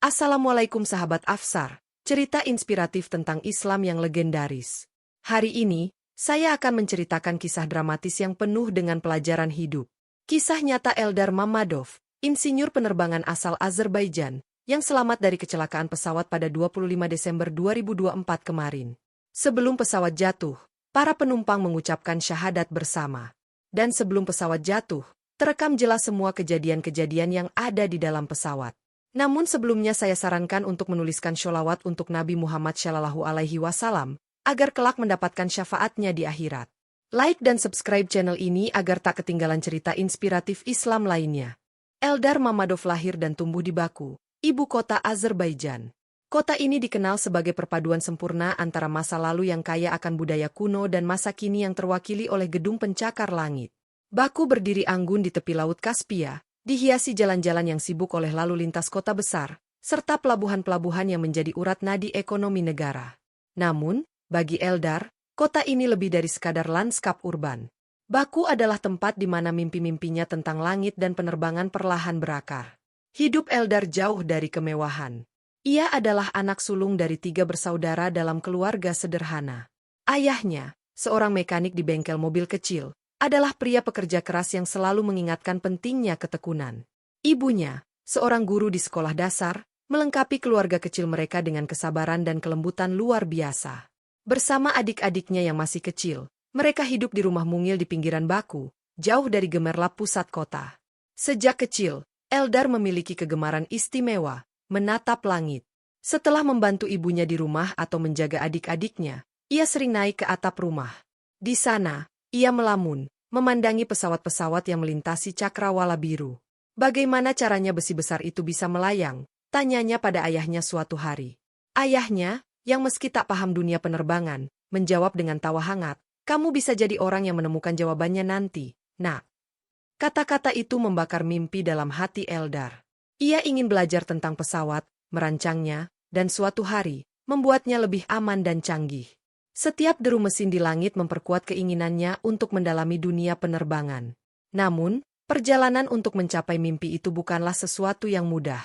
Assalamualaikum sahabat Afsar, cerita inspiratif tentang Islam yang legendaris. Hari ini, saya akan menceritakan kisah dramatis yang penuh dengan pelajaran hidup. Kisah nyata Eldar Mammadov, insinyur penerbangan asal Azerbaijan, yang selamat dari kecelakaan pesawat pada 25 Desember 2024 kemarin. Sebelum pesawat jatuh, para penumpang mengucapkan syahadat bersama. Dan sebelum pesawat jatuh, terekam jelas semua kejadian-kejadian yang ada di dalam pesawat. Namun sebelumnya saya sarankan untuk menuliskan sholawat untuk Nabi Muhammad SAW, agar kelak mendapatkan syafaatnya di akhirat. Like dan subscribe channel ini agar tak ketinggalan cerita inspiratif Islam lainnya. Eldar Mammadov lahir dan tumbuh di Baku, ibu kota Azerbaijan. Kota ini dikenal sebagai perpaduan sempurna antara masa lalu yang kaya akan budaya kuno dan masa kini yang terwakili oleh gedung pencakar langit. Baku berdiri anggun di tepi Laut Kaspia, dihiasi jalan-jalan yang sibuk oleh lalu lintas kota besar, serta pelabuhan-pelabuhan yang menjadi urat nadi ekonomi negara. Namun, bagi Eldar, kota ini lebih dari sekadar lanskap urban. Baku adalah tempat di mana mimpi-mimpinya tentang langit dan penerbangan perlahan berakar. Hidup Eldar jauh dari kemewahan. Ia adalah anak sulung dari 3 bersaudara dalam keluarga sederhana. Ayahnya, seorang mekanik di bengkel mobil kecil, adalah pria pekerja keras yang selalu mengingatkan pentingnya ketekunan. Ibunya, seorang guru di sekolah dasar, melengkapi keluarga kecil mereka dengan kesabaran dan kelembutan luar biasa. Bersama adik-adiknya yang masih kecil, mereka hidup di rumah mungil di pinggiran Baku, jauh dari gemerlap pusat kota. Sejak kecil, Eldar memiliki kegemaran istimewa, menatap langit. Setelah membantu ibunya di rumah atau menjaga adik-adiknya, ia sering naik ke atap rumah. Di sana, ia melamun, memandangi pesawat-pesawat yang melintasi cakrawala biru. Bagaimana caranya besi besar itu bisa melayang? Tanyanya pada ayahnya suatu hari. Ayahnya, yang meski tak paham dunia penerbangan, menjawab dengan tawa hangat, "Kamu bisa jadi orang yang menemukan jawabannya nanti, nak." Kata-kata itu membakar mimpi dalam hati Eldar. Ia ingin belajar tentang pesawat, merancangnya, dan suatu hari, membuatnya lebih aman dan canggih. Setiap deru mesin di langit memperkuat keinginannya untuk mendalami dunia penerbangan. Namun, perjalanan untuk mencapai mimpi itu bukanlah sesuatu yang mudah.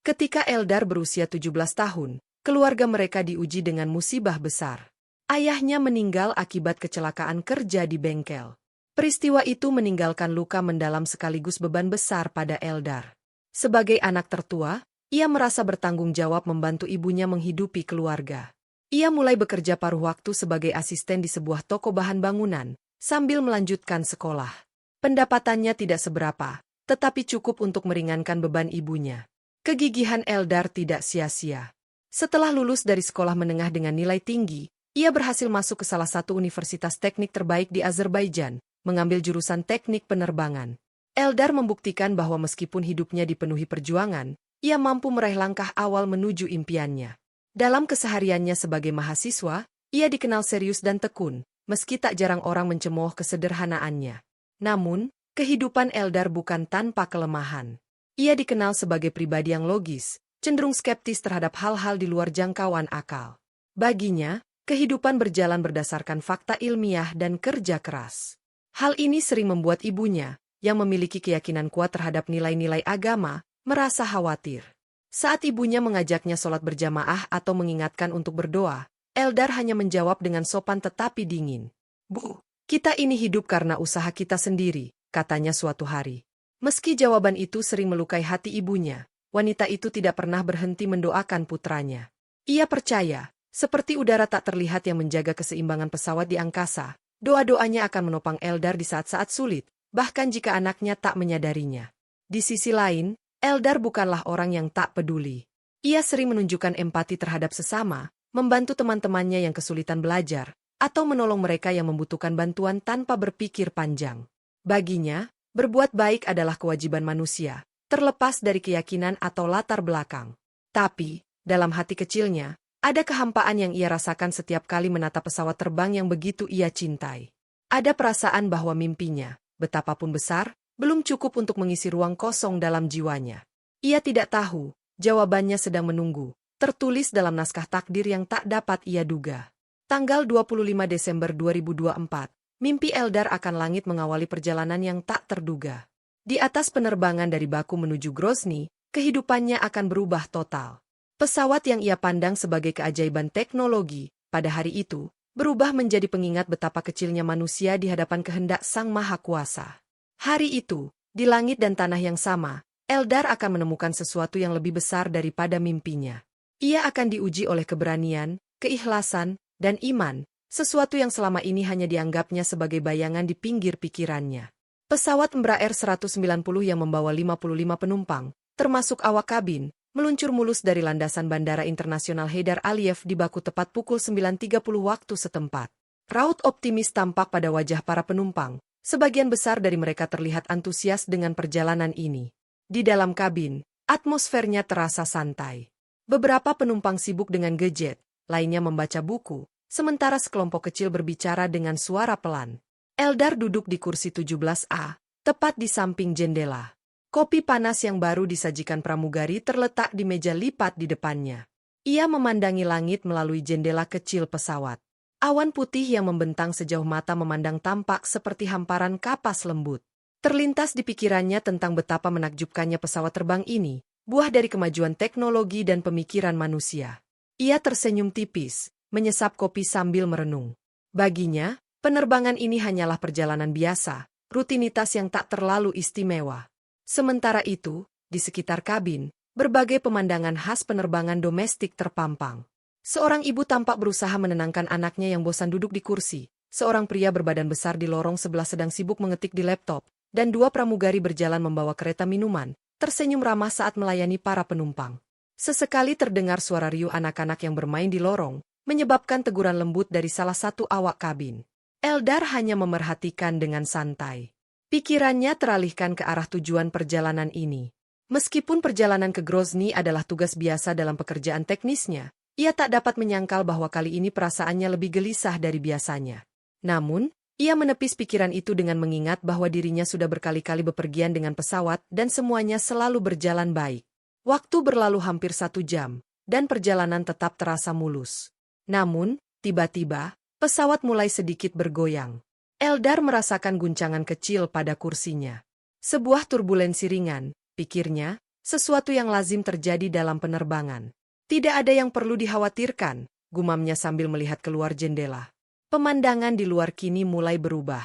Ketika Eldar berusia 17 tahun, keluarga mereka diuji dengan musibah besar. Ayahnya meninggal akibat kecelakaan kerja di bengkel. Peristiwa itu meninggalkan luka mendalam sekaligus beban besar pada Eldar. Sebagai anak tertua, ia merasa bertanggung jawab membantu ibunya menghidupi keluarga. Ia mulai bekerja paruh waktu sebagai asisten di sebuah toko bahan bangunan, sambil melanjutkan sekolah. Pendapatannya tidak seberapa, tetapi cukup untuk meringankan beban ibunya. Kegigihan Eldar tidak sia-sia. Setelah lulus dari sekolah menengah dengan nilai tinggi, ia berhasil masuk ke salah satu universitas teknik terbaik di Azerbaijan, mengambil jurusan teknik penerbangan. Eldar membuktikan bahwa meskipun hidupnya dipenuhi perjuangan, ia mampu meraih langkah awal menuju impiannya. Dalam kesehariannya sebagai mahasiswa, ia dikenal serius dan tekun, meski tak jarang orang mencemooh kesederhanaannya. Namun, kehidupan Eldar bukan tanpa kelemahan. Ia dikenal sebagai pribadi yang logis, cenderung skeptis terhadap hal-hal di luar jangkauan akal. Baginya, kehidupan berjalan berdasarkan fakta ilmiah dan kerja keras. Hal ini sering membuat ibunya, yang memiliki keyakinan kuat terhadap nilai-nilai agama, merasa khawatir. Saat ibunya mengajaknya sholat berjamaah atau mengingatkan untuk berdoa, Eldar hanya menjawab dengan sopan tetapi dingin. "Bu, kita ini hidup karena usaha kita sendiri," katanya suatu hari. Meski jawaban itu sering melukai hati ibunya, wanita itu tidak pernah berhenti mendoakan putranya. Ia percaya, seperti udara tak terlihat yang menjaga keseimbangan pesawat di angkasa, doa-doanya akan menopang Eldar di saat-saat sulit, bahkan jika anaknya tak menyadarinya. Di sisi lain, Eldar bukanlah orang yang tak peduli. Ia sering menunjukkan empati terhadap sesama, membantu teman-temannya yang kesulitan belajar, atau menolong mereka yang membutuhkan bantuan tanpa berpikir panjang. Baginya, berbuat baik adalah kewajiban manusia, terlepas dari keyakinan atau latar belakang. Tapi, dalam hati kecilnya, ada kehampaan yang ia rasakan setiap kali menatap pesawat terbang yang begitu ia cintai. Ada perasaan bahwa mimpinya, betapapun besar, belum cukup untuk mengisi ruang kosong dalam jiwanya. Ia tidak tahu, jawabannya sedang menunggu, tertulis dalam naskah takdir yang tak dapat ia duga. Tanggal 25 Desember 2024, mimpi Eldar akan langit mengawali perjalanan yang tak terduga. Di atas penerbangan dari Baku menuju Grozny, kehidupannya akan berubah total. Pesawat yang ia pandang sebagai keajaiban teknologi, pada hari itu, berubah menjadi pengingat betapa kecilnya manusia di hadapan kehendak Sang Maha Kuasa. Hari itu, di langit dan tanah yang sama, Eldar akan menemukan sesuatu yang lebih besar daripada mimpinya. Ia akan diuji oleh keberanian, keikhlasan, dan iman, sesuatu yang selama ini hanya dianggapnya sebagai bayangan di pinggir pikirannya. Pesawat Embraer 190 yang membawa 55 penumpang, termasuk awak kabin, meluncur mulus dari landasan Bandara Internasional Heydar Aliyev di Baku tepat pukul 9.30 waktu setempat. Raut optimis tampak pada wajah para penumpang, sebagian besar dari mereka terlihat antusias dengan perjalanan ini. Di dalam kabin, atmosfernya terasa santai. Beberapa penumpang sibuk dengan gadget, lainnya membaca buku, sementara sekelompok kecil berbicara dengan suara pelan. Eldar duduk di kursi 17A, tepat di samping jendela. Kopi panas yang baru disajikan pramugari terletak di meja lipat di depannya. Ia memandangi langit melalui jendela kecil pesawat. Awan putih yang membentang sejauh mata memandang tampak seperti hamparan kapas lembut. Terlintas di pikirannya tentang betapa menakjubkannya pesawat terbang ini, buah dari kemajuan teknologi dan pemikiran manusia. Ia tersenyum tipis, menyesap kopi sambil merenung. Baginya, penerbangan ini hanyalah perjalanan biasa, rutinitas yang tak terlalu istimewa. Sementara itu, di sekitar kabin, berbagai pemandangan khas penerbangan domestik terpampang. Seorang ibu tampak berusaha menenangkan anaknya yang bosan duduk di kursi. Seorang pria berbadan besar di lorong sebelah sedang sibuk mengetik di laptop, dan dua pramugari berjalan membawa kereta minuman, tersenyum ramah saat melayani para penumpang. Sesekali terdengar suara riuh anak-anak yang bermain di lorong, menyebabkan teguran lembut dari salah satu awak kabin. Eldar hanya memerhatikan dengan santai. Pikirannya teralihkan ke arah tujuan perjalanan ini. Meskipun perjalanan ke Grozny adalah tugas biasa dalam pekerjaan teknisnya, ia tak dapat menyangkal bahwa kali ini perasaannya lebih gelisah dari biasanya. Namun, ia menepis pikiran itu dengan mengingat bahwa dirinya sudah berkali-kali bepergian dengan pesawat dan semuanya selalu berjalan baik. Waktu berlalu hampir 1 jam, dan perjalanan tetap terasa mulus. Namun, tiba-tiba, pesawat mulai sedikit bergoyang. Eldar merasakan guncangan kecil pada kursinya. Sebuah turbulensi ringan, pikirnya, sesuatu yang lazim terjadi dalam penerbangan. Tidak ada yang perlu dikhawatirkan, gumamnya sambil melihat keluar jendela. Pemandangan di luar kini mulai berubah.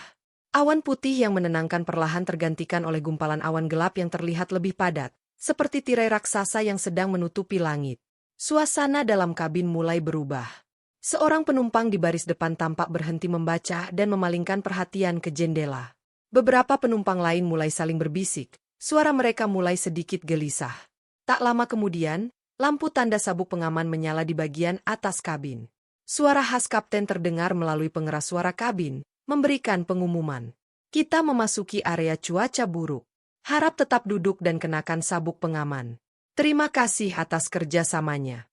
Awan putih yang menenangkan perlahan tergantikan oleh gumpalan awan gelap yang terlihat lebih padat, seperti tirai raksasa yang sedang menutupi langit. Suasana dalam kabin mulai berubah. Seorang penumpang di baris depan tampak berhenti membaca dan memalingkan perhatian ke jendela. Beberapa penumpang lain mulai saling berbisik, suara mereka mulai sedikit gelisah. Tak lama kemudian, lampu tanda sabuk pengaman menyala di bagian atas kabin. Suara khas kapten terdengar melalui pengeras suara kabin, memberikan pengumuman. Kita memasuki area cuaca buruk. Harap tetap duduk dan kenakan sabuk pengaman. Terima kasih atas kerjasamanya.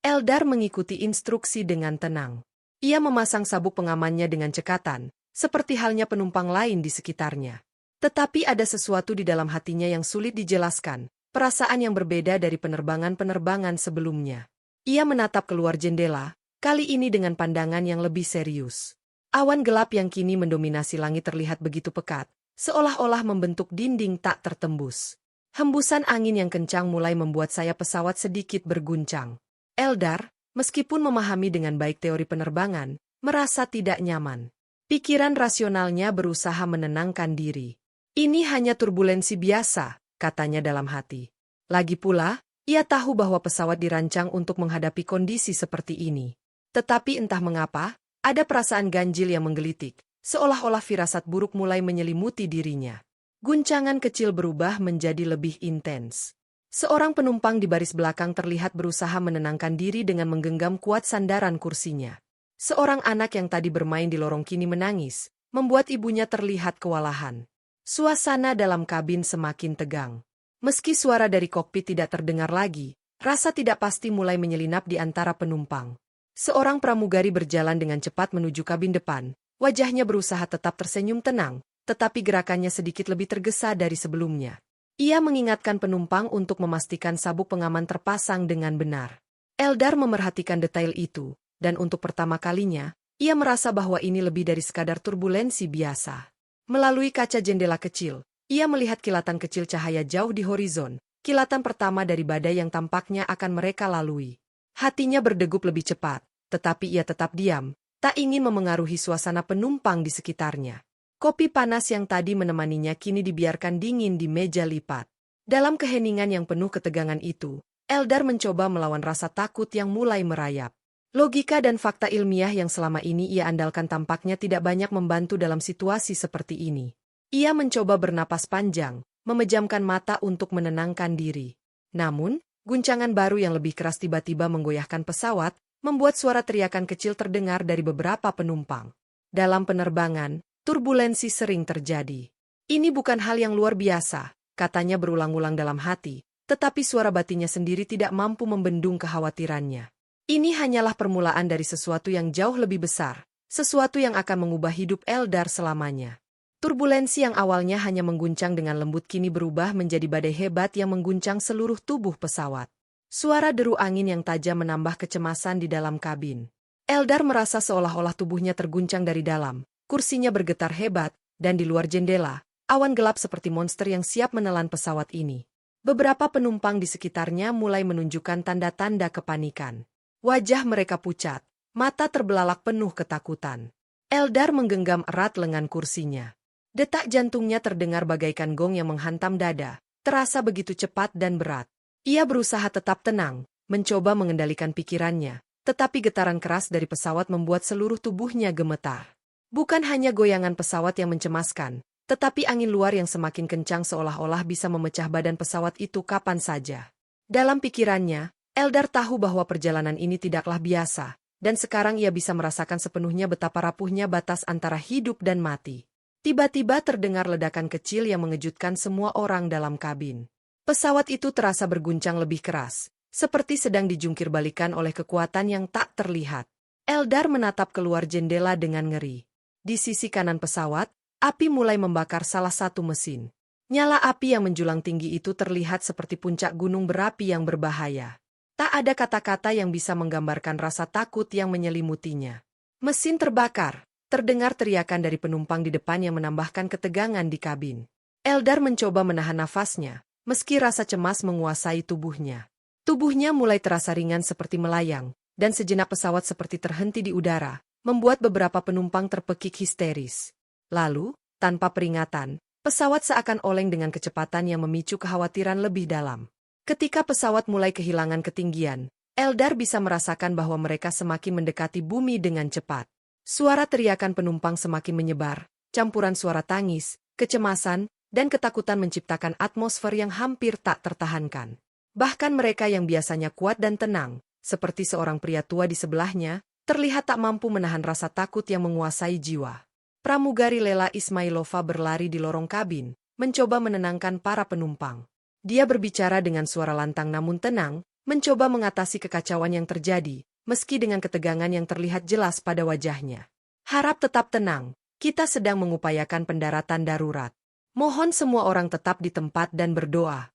Eldar mengikuti instruksi dengan tenang. Ia memasang sabuk pengamannya dengan cekatan, seperti halnya penumpang lain di sekitarnya. Tetapi ada sesuatu di dalam hatinya yang sulit dijelaskan, perasaan yang berbeda dari penerbangan-penerbangan sebelumnya. Ia menatap keluar jendela, kali ini dengan pandangan yang lebih serius. Awan gelap yang kini mendominasi langit terlihat begitu pekat, seolah-olah membentuk dinding tak tertembus. Hembusan angin yang kencang mulai membuat sayap pesawat sedikit berguncang. Eldar, meskipun memahami dengan baik teori penerbangan, merasa tidak nyaman. Pikiran rasionalnya berusaha menenangkan diri. Ini hanya turbulensi biasa, katanya dalam hati. Lagi pula, ia tahu bahwa pesawat dirancang untuk menghadapi kondisi seperti ini. Tetapi entah mengapa, ada perasaan ganjil yang menggelitik, seolah-olah firasat buruk mulai menyelimuti dirinya. Guncangan kecil berubah menjadi lebih intens. Seorang penumpang di baris belakang terlihat berusaha menenangkan diri dengan menggenggam kuat sandaran kursinya. Seorang anak yang tadi bermain di lorong kini menangis, membuat ibunya terlihat kewalahan. Suasana dalam kabin semakin tegang. Meski suara dari kokpit tidak terdengar lagi, rasa tidak pasti mulai menyelinap di antara penumpang. Seorang pramugari berjalan dengan cepat menuju kabin depan, wajahnya berusaha tetap tersenyum tenang, tetapi gerakannya sedikit lebih tergesa dari sebelumnya. Ia mengingatkan penumpang untuk memastikan sabuk pengaman terpasang dengan benar. Eldar memerhatikan detail itu, dan untuk pertama kalinya, ia merasa bahwa ini lebih dari sekadar turbulensi biasa. Melalui kaca jendela kecil, ia melihat kilatan kecil cahaya jauh di horizon, kilatan pertama dari badai yang tampaknya akan mereka lalui. Hatinya berdegup lebih cepat, tetapi ia tetap diam, tak ingin memengaruhi suasana penumpang di sekitarnya. Kopi panas yang tadi menemaninya kini dibiarkan dingin di meja lipat. Dalam keheningan yang penuh ketegangan itu, Eldar mencoba melawan rasa takut yang mulai merayap. Logika dan fakta ilmiah yang selama ini ia andalkan tampaknya tidak banyak membantu dalam situasi seperti ini. Ia mencoba bernapas panjang, memejamkan mata untuk menenangkan diri. Namun, guncangan baru yang lebih keras tiba-tiba menggoyahkan pesawat, membuat suara teriakan kecil terdengar dari beberapa penumpang. Dalam penerbangan, turbulensi sering terjadi. Ini bukan hal yang luar biasa, katanya berulang-ulang dalam hati, tetapi suara batinnya sendiri tidak mampu membendung kekhawatirannya. Ini hanyalah permulaan dari sesuatu yang jauh lebih besar, sesuatu yang akan mengubah hidup Eldar selamanya. Turbulensi yang awalnya hanya mengguncang dengan lembut kini berubah menjadi badai hebat yang mengguncang seluruh tubuh pesawat. Suara deru angin yang tajam menambah kecemasan di dalam kabin. Eldar merasa seolah-olah tubuhnya terguncang dari dalam, kursinya bergetar hebat, dan di luar jendela, awan gelap seperti monster yang siap menelan pesawat ini. Beberapa penumpang di sekitarnya mulai menunjukkan tanda-tanda kepanikan. Wajah mereka pucat, mata terbelalak penuh ketakutan. Eldar menggenggam erat lengan kursinya. Detak jantungnya terdengar bagaikan gong yang menghantam dada, terasa begitu cepat dan berat. Ia berusaha tetap tenang, mencoba mengendalikan pikirannya, tetapi getaran keras dari pesawat membuat seluruh tubuhnya gemetar. Bukan hanya goyangan pesawat yang mencemaskan, tetapi angin luar yang semakin kencang seolah-olah bisa memecah badan pesawat itu kapan saja. Dalam pikirannya, Eldar tahu bahwa perjalanan ini tidaklah biasa, dan sekarang ia bisa merasakan sepenuhnya betapa rapuhnya batas antara hidup dan mati. Tiba-tiba terdengar ledakan kecil yang mengejutkan semua orang dalam kabin. Pesawat itu terasa berguncang lebih keras, seperti sedang dijungkir balikan oleh kekuatan yang tak terlihat. Eldar menatap keluar jendela dengan ngeri. Di sisi kanan pesawat, api mulai membakar salah satu mesin. Nyala api yang menjulang tinggi itu terlihat seperti puncak gunung berapi yang berbahaya. Tak ada kata-kata yang bisa menggambarkan rasa takut yang menyelimutinya. Mesin terbakar, terdengar teriakan dari penumpang di depan yang menambahkan ketegangan di kabin. Eldar mencoba menahan nafasnya, meski rasa cemas menguasai tubuhnya. Tubuhnya mulai terasa ringan seperti melayang, dan sejenak pesawat seperti terhenti di udara, membuat beberapa penumpang terpekik histeris. Lalu, tanpa peringatan, pesawat seakan oleng dengan kecepatan yang memicu kekhawatiran lebih dalam. Ketika pesawat mulai kehilangan ketinggian, Eldar bisa merasakan bahwa mereka semakin mendekati bumi dengan cepat. Suara teriakan penumpang semakin menyebar, campuran suara tangis, kecemasan, dan ketakutan menciptakan atmosfer yang hampir tak tertahankan. Bahkan mereka yang biasanya kuat dan tenang, seperti seorang pria tua di sebelahnya, terlihat tak mampu menahan rasa takut yang menguasai jiwa. Pramugari Lela Ismailova berlari di lorong kabin, mencoba menenangkan para penumpang. Dia berbicara dengan suara lantang namun tenang, mencoba mengatasi kekacauan yang terjadi, meski dengan ketegangan yang terlihat jelas pada wajahnya. Harap tetap tenang, kita sedang mengupayakan pendaratan darurat. Mohon semua orang tetap di tempat dan berdoa.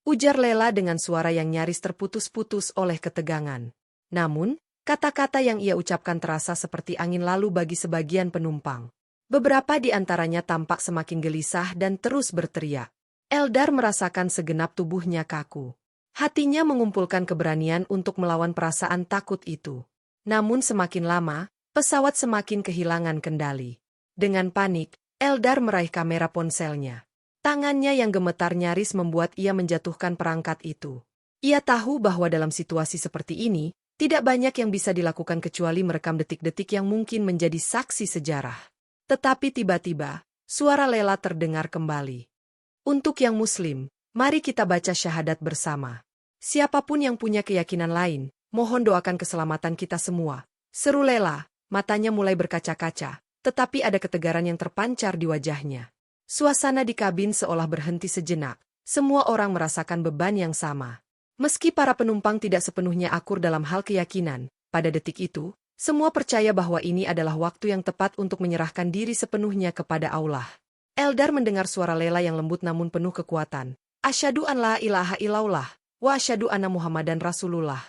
Ujar Lela dengan suara yang nyaris terputus-putus oleh ketegangan. Namun, kata-kata yang ia ucapkan terasa seperti angin lalu bagi sebagian penumpang. Beberapa di antaranya tampak semakin gelisah dan terus berteriak. Eldar merasakan segenap tubuhnya kaku. Hatinya mengumpulkan keberanian untuk melawan perasaan takut itu. Namun semakin lama, pesawat semakin kehilangan kendali. Dengan panik, Eldar meraih kamera ponselnya. Tangannya yang gemetar nyaris membuat ia menjatuhkan perangkat itu. Ia tahu bahwa dalam situasi seperti ini, tidak banyak yang bisa dilakukan kecuali merekam detik-detik yang mungkin menjadi saksi sejarah. Tetapi tiba-tiba, suara Lela terdengar kembali. Untuk yang Muslim, mari kita baca syahadat bersama. Siapapun yang punya keyakinan lain, mohon doakan keselamatan kita semua. Seru Lela, matanya mulai berkaca-kaca, tetapi ada ketegaran yang terpancar di wajahnya. Suasana di kabin seolah berhenti sejenak, semua orang merasakan beban yang sama. Meski para penumpang tidak sepenuhnya akur dalam hal keyakinan, pada detik itu, semua percaya bahwa ini adalah waktu yang tepat untuk menyerahkan diri sepenuhnya kepada Allah. Eldar mendengar suara Lela yang lembut namun penuh kekuatan. Asyhadu an la ilaha illallah, wa asyhadu anna Muhammadan Rasulullah.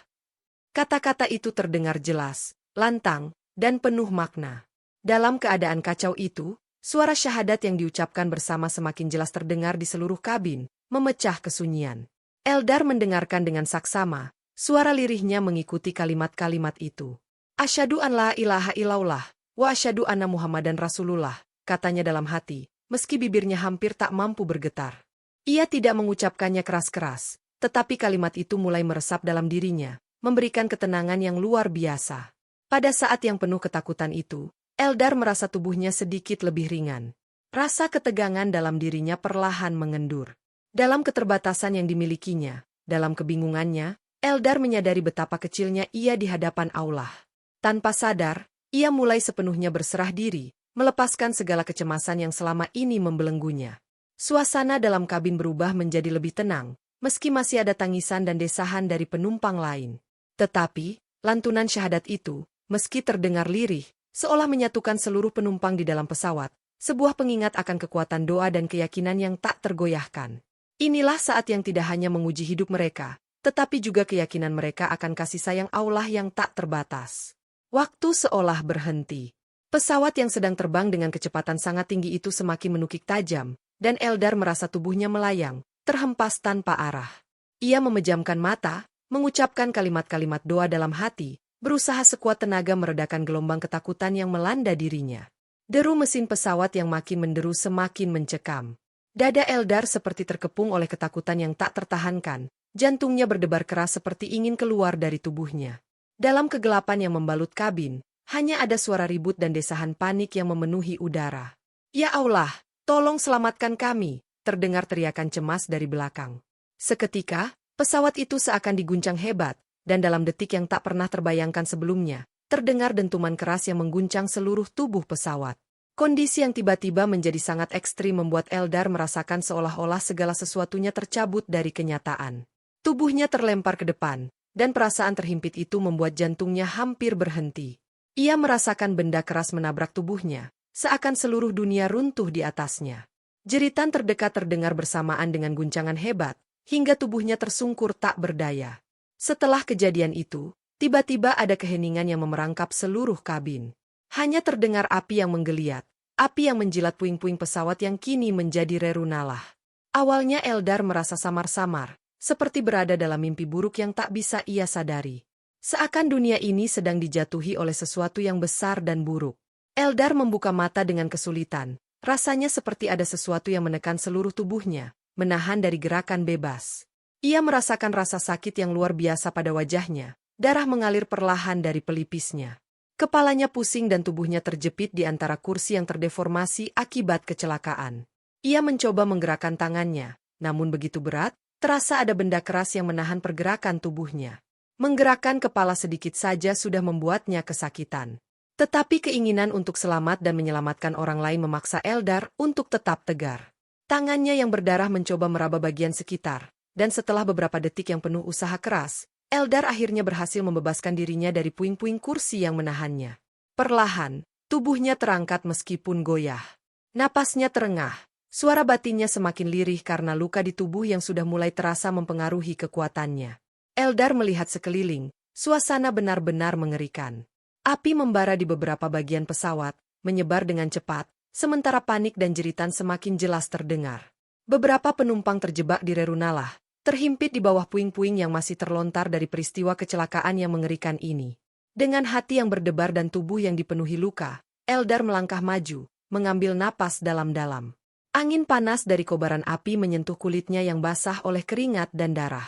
Kata-kata itu terdengar jelas, lantang, dan penuh makna. Dalam keadaan kacau itu, suara syahadat yang diucapkan bersama semakin jelas terdengar di seluruh kabin, memecah kesunyian. Eldar mendengarkan dengan saksama, suara lirihnya mengikuti kalimat-kalimat itu. Asyhadu an la ilaha illallah, wa asyhadu anna Muhammadan Rasulullah, katanya dalam hati, meski bibirnya hampir tak mampu bergetar. Ia tidak mengucapkannya keras-keras, tetapi kalimat itu mulai meresap dalam dirinya, memberikan ketenangan yang luar biasa. Pada saat yang penuh ketakutan itu, Eldar merasa tubuhnya sedikit lebih ringan. Rasa ketegangan dalam dirinya perlahan mengendur. Dalam keterbatasan yang dimilikinya, dalam kebingungannya, Eldar menyadari betapa kecilnya ia di hadapan Allah. Tanpa sadar, ia mulai sepenuhnya berserah diri, melepaskan segala kecemasan yang selama ini membelenggunya. Suasana dalam kabin berubah menjadi lebih tenang, meski masih ada tangisan dan desahan dari penumpang lain. Tetapi, lantunan syahadat itu, meski terdengar lirih, seolah menyatukan seluruh penumpang di dalam pesawat, sebuah pengingat akan kekuatan doa dan keyakinan yang tak tergoyahkan. Inilah saat yang tidak hanya menguji hidup mereka, tetapi juga keyakinan mereka akan kasih sayang Allah yang tak terbatas. Waktu seolah berhenti. Pesawat yang sedang terbang dengan kecepatan sangat tinggi itu semakin menukik tajam, dan Eldar merasa tubuhnya melayang, terhempas tanpa arah. Ia memejamkan mata, mengucapkan kalimat-kalimat doa dalam hati, berusaha sekuat tenaga meredakan gelombang ketakutan yang melanda dirinya. Deru mesin pesawat yang makin menderu semakin mencekam. Dada Eldar seperti terkepung oleh ketakutan yang tak tertahankan, jantungnya berdebar keras seperti ingin keluar dari tubuhnya. Dalam kegelapan yang membalut kabin, hanya ada suara ribut dan desahan panik yang memenuhi udara. "Ya Allah, tolong selamatkan kami!" terdengar teriakan cemas dari belakang. Seketika, pesawat itu seakan diguncang hebat, dan dalam detik yang tak pernah terbayangkan sebelumnya, terdengar dentuman keras yang mengguncang seluruh tubuh pesawat. Kondisi yang tiba-tiba menjadi sangat ekstrim membuat Eldar merasakan seolah-olah segala sesuatunya tercabut dari kenyataan. Tubuhnya terlempar ke depan, dan perasaan terhimpit itu membuat jantungnya hampir berhenti. Ia merasakan benda keras menabrak tubuhnya, seakan seluruh dunia runtuh di atasnya. Jeritan terdekat terdengar bersamaan dengan guncangan hebat, hingga tubuhnya tersungkur tak berdaya. Setelah kejadian itu, tiba-tiba ada keheningan yang memerangkap seluruh kabin. Hanya terdengar api yang menggeliat, api yang menjilat puing-puing pesawat yang kini menjadi rerunalah. Awalnya Eldar merasa samar-samar, seperti berada dalam mimpi buruk yang tak bisa ia sadari. Seakan dunia ini sedang dijatuhi oleh sesuatu yang besar dan buruk. Eldar membuka mata dengan kesulitan, rasanya seperti ada sesuatu yang menekan seluruh tubuhnya, menahan dari gerakan bebas. Ia merasakan rasa sakit yang luar biasa pada wajahnya, darah mengalir perlahan dari pelipisnya. Kepalanya pusing dan tubuhnya terjepit di antara kursi yang terdeformasi akibat kecelakaan. Ia mencoba menggerakkan tangannya, namun begitu berat, terasa ada benda keras yang menahan pergerakan tubuhnya. Menggerakkan kepala sedikit saja sudah membuatnya kesakitan. Tetapi keinginan untuk selamat dan menyelamatkan orang lain memaksa Eldar untuk tetap tegar. Tangannya yang berdarah mencoba meraba bagian sekitar, dan setelah beberapa detik yang penuh usaha keras, Eldar akhirnya berhasil membebaskan dirinya dari puing-puing kursi yang menahannya. Perlahan, tubuhnya terangkat meskipun goyah. Napasnya terengah, suara batinnya semakin lirih karena luka di tubuh yang sudah mulai terasa mempengaruhi kekuatannya. Eldar melihat sekeliling, suasana benar-benar mengerikan. Api membara di beberapa bagian pesawat, menyebar dengan cepat, sementara panik dan jeritan semakin jelas terdengar. Beberapa penumpang terjebak di rerunalah, terhimpit di bawah puing-puing yang masih terlontar dari peristiwa kecelakaan yang mengerikan ini. Dengan hati yang berdebar dan tubuh yang dipenuhi luka, Eldar melangkah maju, mengambil napas dalam-dalam. Angin panas dari kobaran api menyentuh kulitnya yang basah oleh keringat dan darah.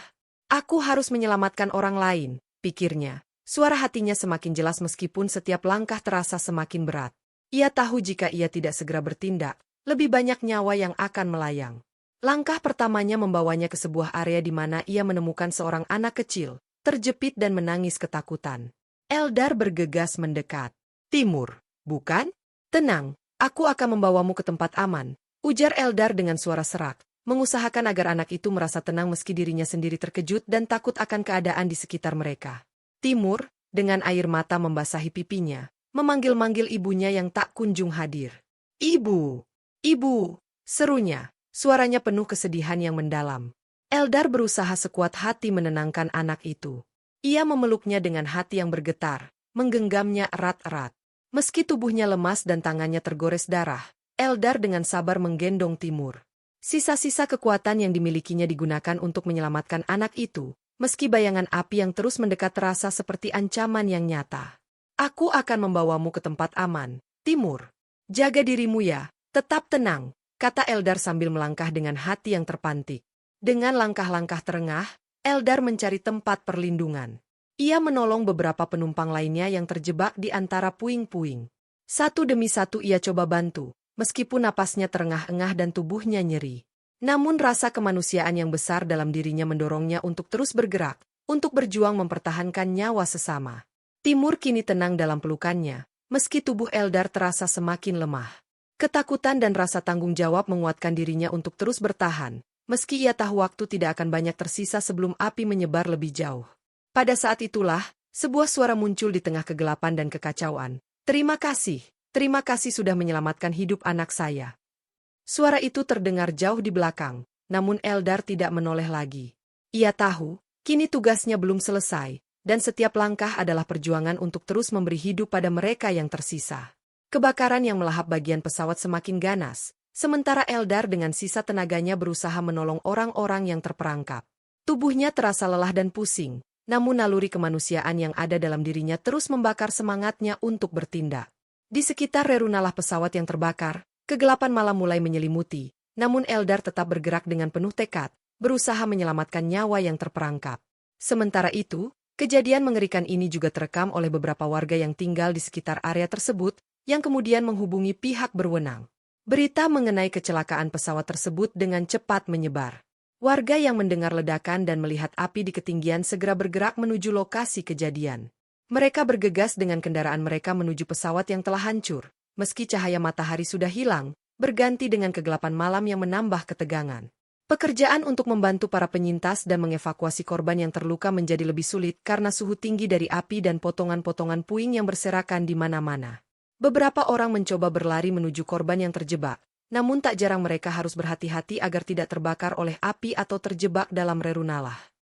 "Aku harus menyelamatkan orang lain," pikirnya. Suara hatinya semakin jelas meskipun setiap langkah terasa semakin berat. Ia tahu jika ia tidak segera bertindak, lebih banyak nyawa yang akan melayang. Langkah pertamanya membawanya ke sebuah area di mana ia menemukan seorang anak kecil, terjepit dan menangis ketakutan. Eldar bergegas mendekat. "Timur, bukan? Tenang, aku akan membawamu ke tempat aman," ujar Eldar dengan suara serak, mengusahakan agar anak itu merasa tenang meski dirinya sendiri terkejut dan takut akan keadaan di sekitar mereka. Timur, dengan air mata membasahi pipinya, memanggil-manggil ibunya yang tak kunjung hadir. "Ibu! Ibu!" serunya. Suaranya penuh kesedihan yang mendalam. Eldar berusaha sekuat hati menenangkan anak itu. Ia memeluknya dengan hati yang bergetar, menggenggamnya erat-erat. Meski tubuhnya lemas dan tangannya tergores darah, Eldar dengan sabar menggendong Timur. Sisa-sisa kekuatan yang dimilikinya digunakan untuk menyelamatkan anak itu, meski bayangan api yang terus mendekat terasa seperti ancaman yang nyata. Aku akan membawamu ke tempat aman, Timur. Jaga dirimu ya, tetap tenang, kata Eldar sambil melangkah dengan hati yang terpantik. Dengan langkah-langkah terengah, Eldar mencari tempat perlindungan. Ia menolong beberapa penumpang lainnya yang terjebak di antara puing-puing. Satu demi satu ia coba bantu, meskipun napasnya terengah-engah dan tubuhnya nyeri. Namun rasa kemanusiaan yang besar dalam dirinya mendorongnya untuk terus bergerak, untuk berjuang mempertahankan nyawa sesama. Timur kini tenang dalam pelukannya, meski tubuh Eldar terasa semakin lemah. Ketakutan dan rasa tanggung jawab menguatkan dirinya untuk terus bertahan, meski ia tahu waktu tidak akan banyak tersisa sebelum api menyebar lebih jauh. Pada saat itulah, sebuah suara muncul di tengah kegelapan dan kekacauan. Terima kasih sudah menyelamatkan hidup anak saya. Suara itu terdengar jauh di belakang, namun Eldar tidak menoleh lagi. Ia tahu, kini tugasnya belum selesai, dan setiap langkah adalah perjuangan untuk terus memberi hidup pada mereka yang tersisa. Kebakaran yang melahap bagian pesawat semakin ganas, sementara Eldar dengan sisa tenaganya berusaha menolong orang-orang yang terperangkap. Tubuhnya terasa lelah dan pusing, namun naluri kemanusiaan yang ada dalam dirinya terus membakar semangatnya untuk bertindak. Di sekitar rerunalah pesawat yang terbakar, kegelapan malam mulai menyelimuti, namun Eldar tetap bergerak dengan penuh tekad, berusaha menyelamatkan nyawa yang terperangkap. Sementara itu, kejadian mengerikan ini juga terekam oleh beberapa warga yang tinggal di sekitar area tersebut, yang kemudian menghubungi pihak berwenang. Berita mengenai kecelakaan pesawat tersebut dengan cepat menyebar. Warga yang mendengar ledakan dan melihat api di ketinggian segera bergerak menuju lokasi kejadian. Mereka bergegas dengan kendaraan mereka menuju pesawat yang telah hancur, meski cahaya matahari sudah hilang, berganti dengan kegelapan malam yang menambah ketegangan. Pekerjaan untuk membantu para penyintas dan mengevakuasi korban yang terluka menjadi lebih sulit karena suhu tinggi dari api dan potongan-potongan puing yang berserakan di mana-mana. Beberapa orang mencoba berlari menuju korban yang terjebak, namun tak jarang mereka harus berhati-hati agar tidak terbakar oleh api atau terjebak dalam rerunalah.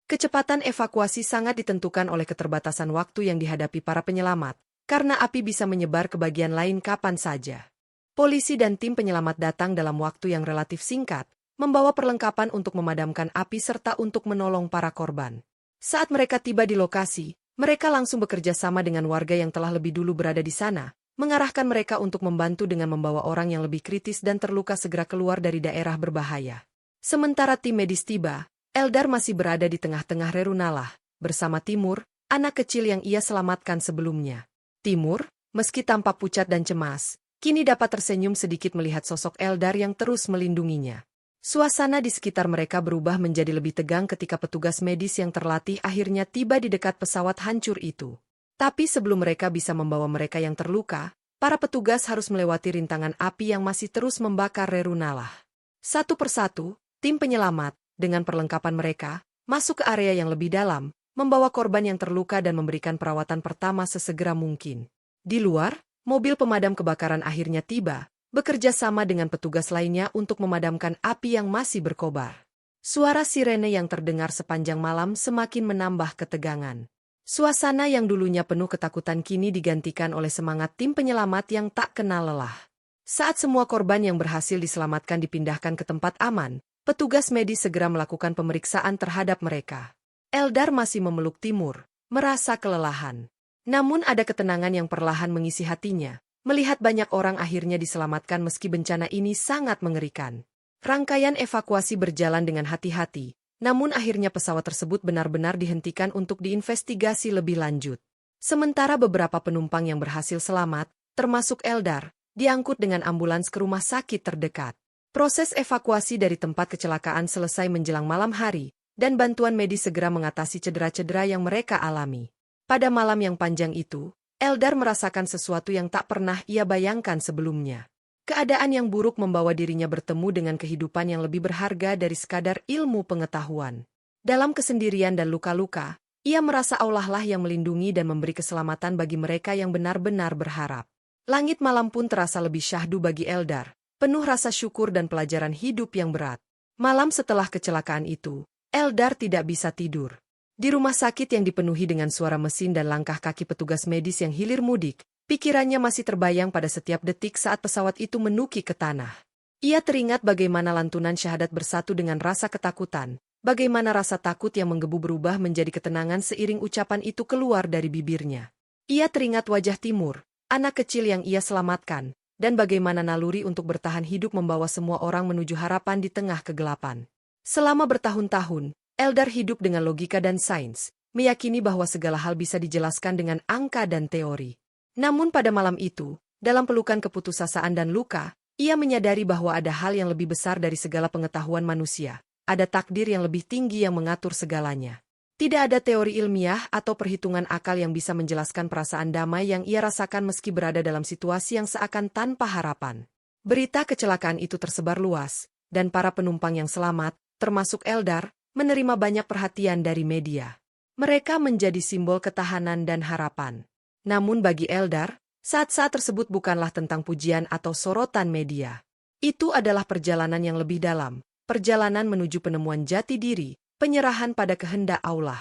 Kecepatan evakuasi sangat ditentukan oleh keterbatasan waktu yang dihadapi para penyelamat, karena api bisa menyebar ke bagian lain kapan saja. Polisi dan tim penyelamat datang dalam waktu yang relatif singkat, membawa perlengkapan untuk memadamkan api serta untuk menolong para korban. Saat mereka tiba di lokasi, mereka langsung bekerja sama dengan warga yang telah lebih dulu berada di sana, mengarahkan mereka untuk membantu dengan membawa orang yang lebih kritis dan terluka segera keluar dari daerah berbahaya. Sementara tim medis tiba, Eldar masih berada di tengah-tengah rerunalah, bersama Timur, anak kecil yang ia selamatkan sebelumnya. Timur, meski tampak pucat dan cemas, kini dapat tersenyum sedikit melihat sosok Eldar yang terus melindunginya. Suasana di sekitar mereka berubah menjadi lebih tegang ketika petugas medis yang terlatih akhirnya tiba di dekat pesawat hancur itu. Tapi sebelum mereka bisa membawa mereka yang terluka, para petugas harus melewati rintangan api yang masih terus membakar rerunalah. Satu persatu, tim penyelamat, dengan perlengkapan mereka, masuk ke area yang lebih dalam, membawa korban yang terluka dan memberikan perawatan pertama sesegera mungkin. Di luar, mobil pemadam kebakaran akhirnya tiba, bekerja sama dengan petugas lainnya untuk memadamkan api yang masih berkobar. Suara sirene yang terdengar sepanjang malam semakin menambah ketegangan. Suasana yang dulunya penuh ketakutan kini digantikan oleh semangat tim penyelamat yang tak kenal lelah. Saat semua korban yang berhasil diselamatkan dipindahkan ke tempat aman, petugas medis segera melakukan pemeriksaan terhadap mereka. Eldar masih memeluk Timur, merasa kelelahan. Namun ada ketenangan yang perlahan mengisi hatinya. Melihat banyak orang akhirnya diselamatkan meski bencana ini sangat mengerikan. Rangkaian evakuasi berjalan dengan hati-hati, namun akhirnya pesawat tersebut benar-benar dihentikan untuk diinvestigasi lebih lanjut. Sementara beberapa penumpang yang berhasil selamat, termasuk Eldar, diangkut dengan ambulans ke rumah sakit terdekat. Proses evakuasi dari tempat kecelakaan selesai menjelang malam hari, dan bantuan medis segera mengatasi cedera-cedera yang mereka alami. Pada malam yang panjang itu, Eldar merasakan sesuatu yang tak pernah ia bayangkan sebelumnya. Keadaan yang buruk membawa dirinya bertemu dengan kehidupan yang lebih berharga dari sekadar ilmu pengetahuan. Dalam kesendirian dan luka-luka, ia merasa Allah lah yang melindungi dan memberi keselamatan bagi mereka yang benar-benar berharap. Langit malam pun terasa lebih syahdu bagi Eldar, penuh rasa syukur dan pelajaran hidup yang berat. Malam setelah kecelakaan itu, Eldar tidak bisa tidur. Di rumah sakit yang dipenuhi dengan suara mesin dan langkah kaki petugas medis yang hilir mudik, pikirannya masih terbayang pada setiap detik saat pesawat itu menuki ke tanah. Ia teringat bagaimana lantunan syahadat bersatu dengan rasa ketakutan, bagaimana rasa takut yang menggebu berubah menjadi ketenangan seiring ucapan itu keluar dari bibirnya. Ia teringat wajah Timur, anak kecil yang ia selamatkan, dan bagaimana naluri untuk bertahan hidup membawa semua orang menuju harapan di tengah kegelapan. Selama bertahun-tahun, Eldar hidup dengan logika dan sains, meyakini bahwa segala hal bisa dijelaskan dengan angka dan teori. Namun pada malam itu, dalam pelukan keputusasaan dan luka, ia menyadari bahwa ada hal yang lebih besar dari segala pengetahuan manusia. Ada takdir yang lebih tinggi yang mengatur segalanya. Tidak ada teori ilmiah atau perhitungan akal yang bisa menjelaskan perasaan damai yang ia rasakan meski berada dalam situasi yang seakan tanpa harapan. Berita kecelakaan itu tersebar luas, dan para penumpang yang selamat, termasuk Eldar, menerima banyak perhatian dari media. Mereka menjadi simbol ketahanan dan harapan. Namun bagi Eldar, saat-saat tersebut bukanlah tentang pujian atau sorotan media. Itu adalah perjalanan yang lebih dalam, perjalanan menuju penemuan jati diri, penyerahan pada kehendak Allah.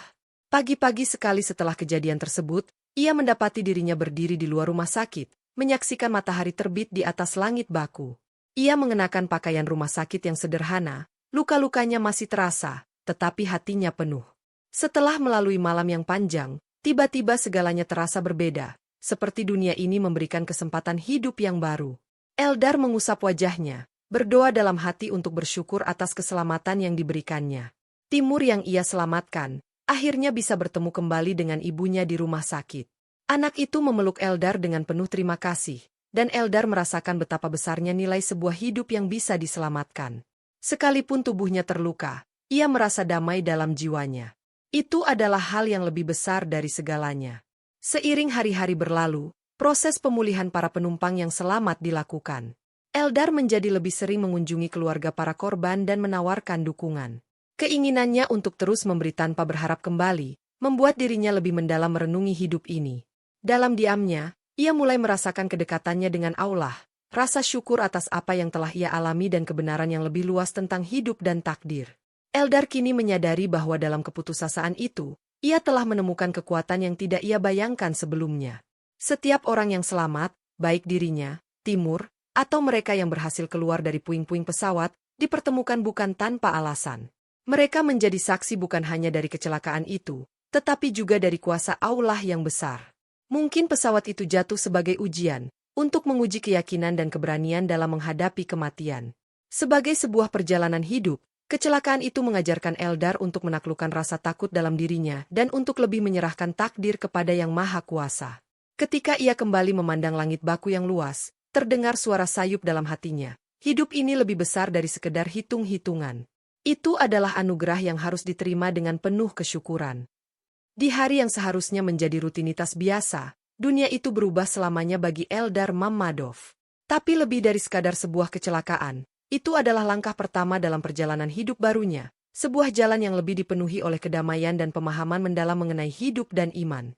Pagi-pagi sekali setelah kejadian tersebut, ia mendapati dirinya berdiri di luar rumah sakit, menyaksikan matahari terbit di atas langit baku. Ia mengenakan pakaian rumah sakit yang sederhana, luka-lukanya masih terasa, tetapi hatinya penuh. Setelah melalui malam yang panjang, tiba-tiba segalanya terasa berbeda, seperti dunia ini memberikan kesempatan hidup yang baru. Eldar mengusap wajahnya, berdoa dalam hati untuk bersyukur atas keselamatan yang diberikannya. Timur yang ia selamatkan, akhirnya bisa bertemu kembali dengan ibunya di rumah sakit. Anak itu memeluk Eldar dengan penuh terima kasih, dan Eldar merasakan betapa besarnya nilai sebuah hidup yang bisa diselamatkan. Sekalipun tubuhnya terluka, ia merasa damai dalam jiwanya. Itu adalah hal yang lebih besar dari segalanya. Seiring hari-hari berlalu, proses pemulihan para penumpang yang selamat dilakukan. Eldar menjadi lebih sering mengunjungi keluarga para korban dan menawarkan dukungan. Keinginannya untuk terus memberi tanpa berharap kembali, membuat dirinya lebih mendalam merenungi hidup ini. Dalam diamnya, ia mulai merasakan kedekatannya dengan Allah, rasa syukur atas apa yang telah ia alami dan kebenaran yang lebih luas tentang hidup dan takdir. Eldar kini menyadari bahwa dalam keputusasaan itu, ia telah menemukan kekuatan yang tidak ia bayangkan sebelumnya. Setiap orang yang selamat, baik dirinya, Timur, atau mereka yang berhasil keluar dari puing-puing pesawat, dipertemukan bukan tanpa alasan. Mereka menjadi saksi bukan hanya dari kecelakaan itu, tetapi juga dari kuasa Allah yang besar. Mungkin pesawat itu jatuh sebagai ujian, untuk menguji keyakinan dan keberanian dalam menghadapi kematian. Sebagai sebuah perjalanan hidup, kecelakaan itu mengajarkan Eldar untuk menaklukkan rasa takut dalam dirinya dan untuk lebih menyerahkan takdir kepada Yang Maha Kuasa. Ketika ia kembali memandang langit baku yang luas, terdengar suara sayup dalam hatinya. Hidup ini lebih besar dari sekedar hitung-hitungan. Itu adalah anugerah yang harus diterima dengan penuh kesyukuran. Di hari yang seharusnya menjadi rutinitas biasa, dunia itu berubah selamanya bagi Eldar Mammadov. Tapi lebih dari sekadar sebuah kecelakaan, itu adalah langkah pertama dalam perjalanan hidup barunya, sebuah jalan yang lebih dipenuhi oleh kedamaian dan pemahaman mendalam mengenai hidup dan iman.